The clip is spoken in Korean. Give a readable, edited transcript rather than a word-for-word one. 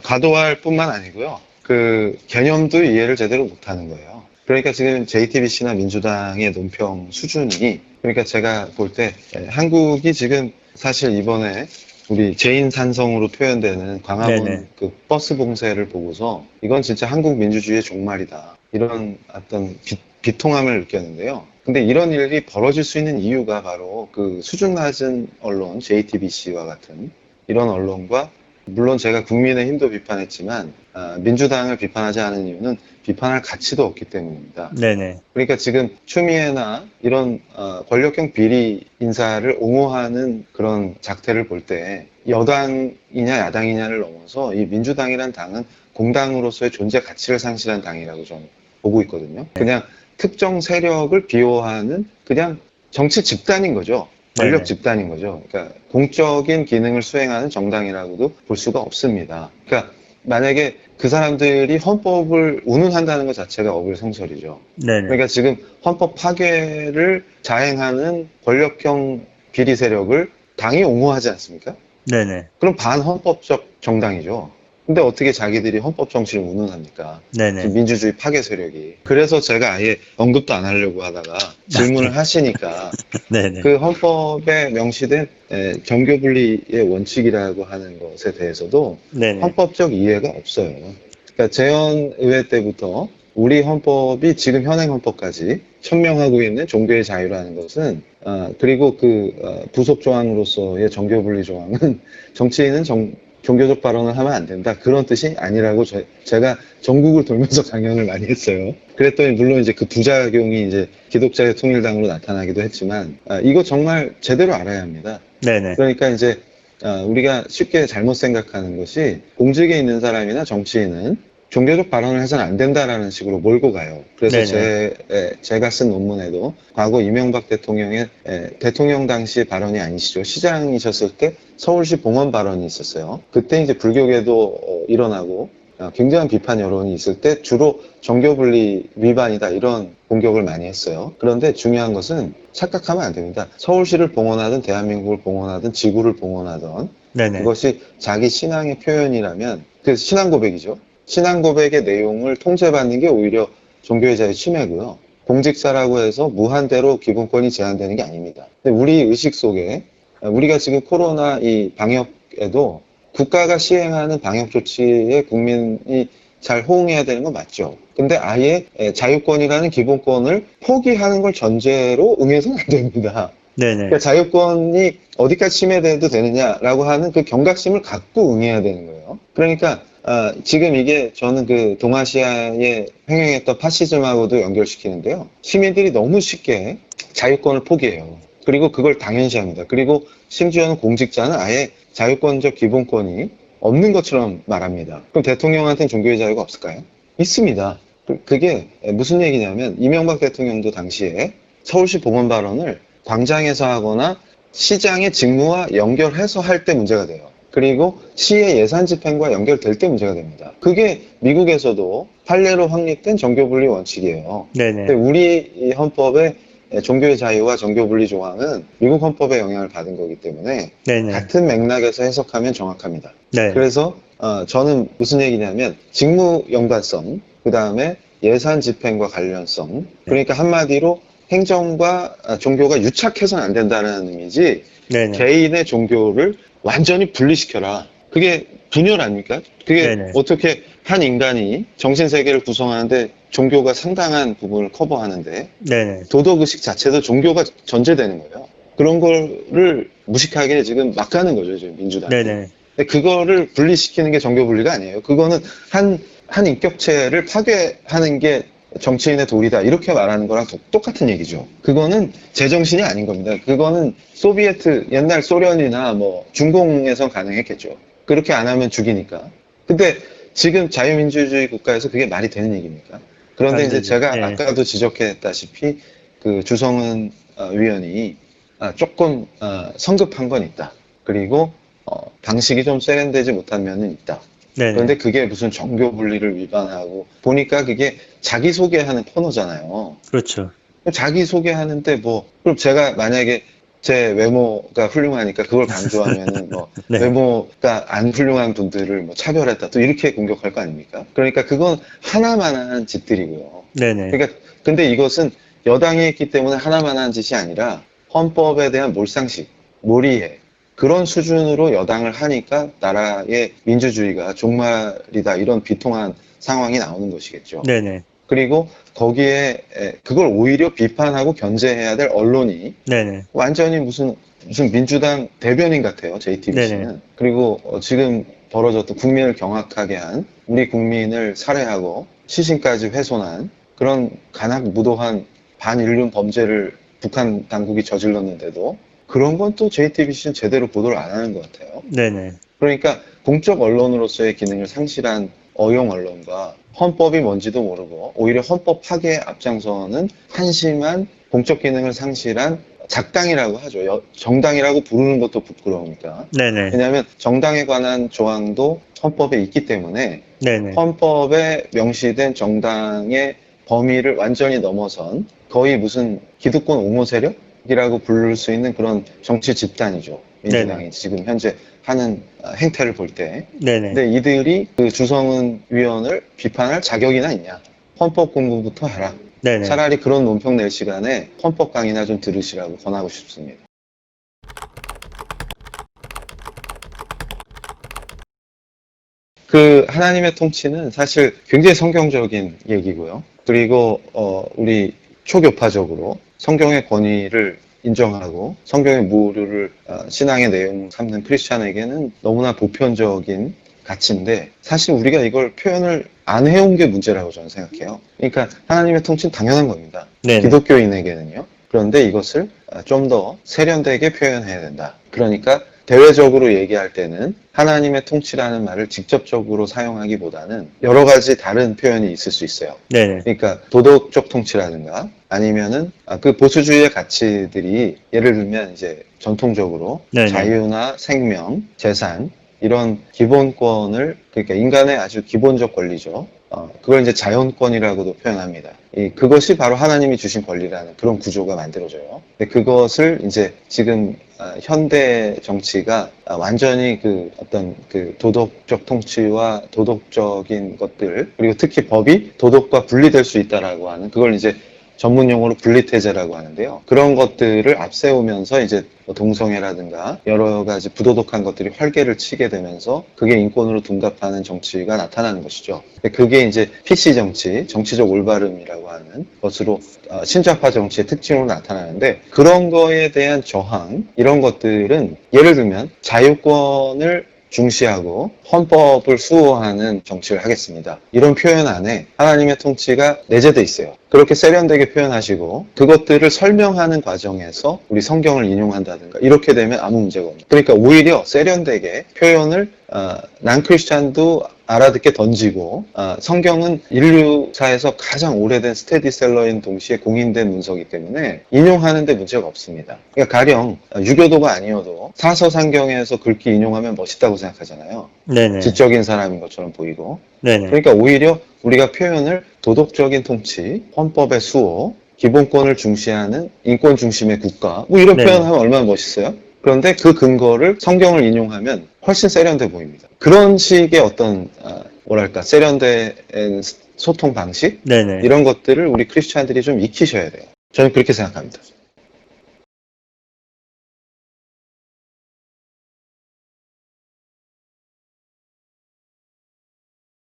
과도할 뿐만 아니고요. 그 개념도 이해를 제대로 못하는 거예요. 그러니까 지금 JTBC나 민주당의 논평 수준이, 그러니까 제가 볼 때 한국이 지금 사실 이번에 우리 제인산성으로 표현되는 광화문 네네. 그 버스 봉쇄를 보고서 이건 진짜 한국 민주주의의 종말이다, 이런 어떤 비통함을 느꼈는데요. 근데 이런 일이 벌어질 수 있는 이유가 바로 그 수준 낮은 언론, JTBC와 같은 이런 언론과, 물론 제가 국민의힘도 비판했지만 민주당을 비판하지 않은 이유는 비판할 가치도 없기 때문입니다. 네네. 그러니까 지금 추미애나 이런 권력형 비리 인사를 옹호하는 그런 작태를 볼 때 여당이냐 야당이냐를 넘어서 이 민주당이란 당은 공당으로서의 존재 가치를 상실한 당이라고 저는 보고 있거든요. 그냥 특정 세력을 비호하는 그냥 정치 집단인 거죠. 권력 네네. 집단인 거죠. 그러니까 공적인 기능을 수행하는 정당이라고도 볼 수가 없습니다. 그러니까 만약에 그 사람들이 헌법을 운운한다는 것 자체가 어불성설이죠. 네네. 그러니까 지금 헌법 파괴를 자행하는 권력형 비리 세력을 당이 옹호하지 않습니까? 네네. 그럼 반헌법적 정당이죠. 근데 어떻게 자기들이 헌법 정치를 운운합니까? 네네. 민주주의 파괴 세력이. 그래서 제가 아예 언급도 안 하려고 하다가 질문을 하시니까 네네. 그 헌법에 명시된 정교 분리의 원칙이라고 하는 것에 대해서도 네네. 헌법적 이해가 없어요. 그러니까 재헌의회 때부터 우리 헌법이 지금 현행 헌법까지 천명하고 있는 종교의 자유라는 것은 그리고 부속 조항으로서의 정교 분리 조항은 정치인은 종교적 발언을 하면 안 된다, 그런 뜻이 아니라고 제가 전국을 돌면서 강연을 많이 했어요. 그랬더니 물론 이제 그 부작용이 이제 기독자의 통일당으로 나타나기도 했지만 이거 정말 제대로 알아야 합니다. 네네. 그러니까 이제 우리가 쉽게 잘못 생각하는 것이 공직에 있는 사람이나 정치인은 종교적 발언을 해서는 안 된다라는 식으로 몰고 가요. 그래서 제가 쓴 논문에도 과거 이명박 대통령의 대통령 당시 발언이 아니시죠. 시장이셨을 때 서울시 봉헌 발언이 있었어요. 그때 이제 불교계도 일어나고 굉장한 비판 여론이 있을 때 주로 정교분리 위반이다, 이런 공격을 많이 했어요. 그런데 중요한 것은 착각하면 안 됩니다. 서울시를 봉헌하든 대한민국을 봉헌하든 지구를 봉헌하든 네네. 그것이 자기 신앙의 표현이라면 그 신앙 고백이죠. 신앙 고백의 내용을 통제받는 게 오히려 종교의 자유 침해고요. 공직자라고 해서 무한대로 기본권이 제한되는 게 아닙니다. 근데 우리 의식 속에 우리가 지금 코로나 이 방역에도 국가가 시행하는 방역 조치에 국민이 잘 호응해야 되는 건 맞죠. 근데 아예 자유권이라는 기본권을 포기하는 걸 전제로 응해서는 안 됩니다. 네네. 그러니까 자유권이 어디까지 침해돼도 되느냐라고 하는 그 경각심을 갖고 응해야 되는 거예요. 그러니까 지금 이게 저는 그 동아시아에 횡행했던 파시즘하고도 연결시키는데요. 시민들이 너무 쉽게 자유권을 포기해요. 그리고 그걸 당연시합니다. 그리고 심지어는 공직자는 아예 자유권적 기본권이 없는 것처럼 말합니다. 그럼 대통령한테는 종교의 자유가 없을까요? 있습니다. 그게 무슨 얘기냐면 이명박 대통령도 당시에 서울시 봉헌 발언을 광장에서 하거나 시장의 직무와 연결해서 할 때 문제가 돼요. 그리고 시의 예산 집행과 연결될 때 문제가 됩니다. 그게 미국에서도 판례로 확립된 정교분리 원칙이에요. 네네. 근데 우리 헌법의 종교의 자유와 정교분리 조항은 미국 헌법의 영향을 받은 거기 때문에 네네. 같은 맥락에서 해석하면 정확합니다. 네. 그래서 저는 무슨 얘기냐면 직무 연관성, 그 다음에 예산 집행과 관련성, 그러니까 한마디로 행정과 종교가 유착해서는 안 된다는 의미지, 네네. 개인의 종교를 완전히 분리시켜라, 그게 분열 아닙니까? 그게 네네. 어떻게 한 인간이 정신세계를 구성하는데 종교가 상당한 부분을 커버하는데 네네. 도덕의식 자체도 종교가 전제되는 거예요. 그런 거를 무식하게 지금 막 가는 거죠, 지금 민주당이. 네네. 근데 그거를 분리시키는 게 정교 분리가 아니에요. 그거는 한 인격체를 파괴하는 게 정치인의 도리다, 이렇게 말하는 거랑 똑같은 얘기죠. 그거는 제정신이 아닌 겁니다. 그거는 소비에트, 옛날 소련이나 뭐 중공에선 가능했겠죠. 그렇게 안 하면 죽이니까. 근데 지금 자유민주주의 국가에서 그게 말이 되는 얘기입니까? 그런데 안 이제 되죠. 제가 예. 아까도 지적했다시피 그 주성은 위원이 조금 성급한 건 있다. 그리고 방식이 좀 세련되지 못한 면은 있다. 네네. 그런데 그게 무슨 정교 분리를 위반하고, 보니까 그게 자기소개하는 코너잖아요. 그렇죠. 자기소개하는데 그럼 제가 만약에 제 외모가 훌륭하니까 그걸 강조하면은 뭐 네. 외모가 안 훌륭한 분들을 뭐 차별했다 또 이렇게 공격할 거 아닙니까? 그러니까 그건 하나만한 짓들이고요. 네네. 그러니까 근데 이것은 여당이 했기 때문에 하나만한 짓이 아니라 헌법에 대한 몰상식, 몰이해 그런 수준으로 여당을 하니까 나라의 민주주의가 종말이다 이런 비통한 상황이 나오는 것이겠죠. 네네. 그리고 거기에 그걸 오히려 비판하고 견제해야 될 언론이 네네. 완전히 무슨 민주당 대변인 같아요. JTBC는. 네네. 그리고 지금 벌어졌던 국민을 경악하게 한 우리 국민을 살해하고 시신까지 훼손한 그런 간악무도한 반인륜 범죄를 북한 당국이 저질렀는데도 그런 건 또 JTBC는 제대로 보도를 안 하는 것 같아요. 네네. 그러니까 공적 언론으로서의 기능을 상실한 어용 언론과 헌법이 뭔지도 모르고 오히려 헌법 파괴에 앞장서는 한심한 공적 기능을 상실한 작당이라고 하죠. 정당이라고 부르는 것도 부끄러우니까. 네네. 왜냐하면 정당에 관한 조항도 헌법에 있기 때문에 네네. 헌법에 명시된 정당의 범위를 완전히 넘어선 거의 무슨 기득권 옹호 세력이라고 부를 수 있는 그런 정치 집단이죠. 민주당이 네네. 지금 현재 하는 행태를 볼 때. 네네. 근데 이들이 그 주성은 위원을 비판할 자격이나 있냐? 헌법 공부부터 해라. 네네. 차라리 그런 논평 낼 시간에 헌법 강의나 좀 들으시라고 권하고 싶습니다. 그 하나님의 통치는 사실 굉장히 성경적인 얘기고요. 그리고 우리 초교파적으로 성경의 권위를 인정하고 성경의 무료를 신앙의 내용 삼는 크리스찬에게는 너무나 보편적인 가치인데 사실 우리가 이걸 표현을 안 해온 게 문제라고 저는 생각해요. 그러니까 하나님의 통치는 당연한 겁니다. 네네. 기독교인에게는요. 그런데 이것을 좀 더 세련되게 표현해야 된다. 그러니까 대외적으로 얘기할 때는 하나님의 통치라는 말을 직접적으로 사용하기보다는 여러 가지 다른 표현이 있을 수 있어요. 네네. 그러니까 도덕적 통치라든가 아니면은 그 보수주의의 가치들이 예를 들면 이제 전통적으로 네네. 자유나 생명, 재산 이런 기본권을 그러니까 인간의 아주 기본적 권리죠. 그걸 이제 자연권이라고도 표현합니다. 그것이 바로 하나님이 주신 권리라는 그런 구조가 만들어져요. 근데 그것을 이제 지금 현대 정치가 완전히 그 어떤 그 도덕적 통치와 도덕적인 것들 그리고 특히 법이 도덕과 분리될 수 있다라고 하는 그걸 이제 전문 용어로 분리태제라고 하는데요. 그런 것들을 앞세우면서 이제 동성애라든가 여러 가지 부도덕한 것들이 활개를 치게 되면서 그게 인권으로 둔갑하는 정치가 나타나는 것이죠. 그게 이제 PC 정치, 정치적 올바름이라고 하는 것으로 신좌파 정치의 특징으로 나타나는데 그런 거에 대한 저항, 이런 것들은 예를 들면 자유권을 중시하고 헌법을 수호하는 정치를 하겠습니다. 이런 표현 안에 하나님의 통치가 내재되어 있어요. 그렇게 세련되게 표현하시고 그것들을 설명하는 과정에서 우리 성경을 인용한다든가 이렇게 되면 아무 문제가 없습니다. 그러니까 오히려 세련되게 표현을 난 크리스찬도 알아듣게 던지고 성경은 인류사에서 가장 오래된 스테디셀러인 동시에 공인된 문서이기 때문에 인용하는 데 문제가 없습니다. 그러니까 가령 유교도가 아니어도 사서상경에서 글귀 인용하면 멋있다고 생각하잖아요. 네네. 지적인 사람인 것처럼 보이고 네네. 그러니까 오히려 우리가 표현을 도덕적인 통치, 헌법의 수호, 기본권을 중시하는 인권 중심의 국가 뭐 이런 네네. 표현하면 얼마나 멋있어요? 그런데 그 근거를 성경을 인용하면 훨씬 세련돼 보입니다. 그런 식의 어떤 뭐랄까 세련된 소통 방식 네네. 이런 것들을 우리 크리스찬들이 좀 익히셔야 돼요. 저는 그렇게 생각합니다.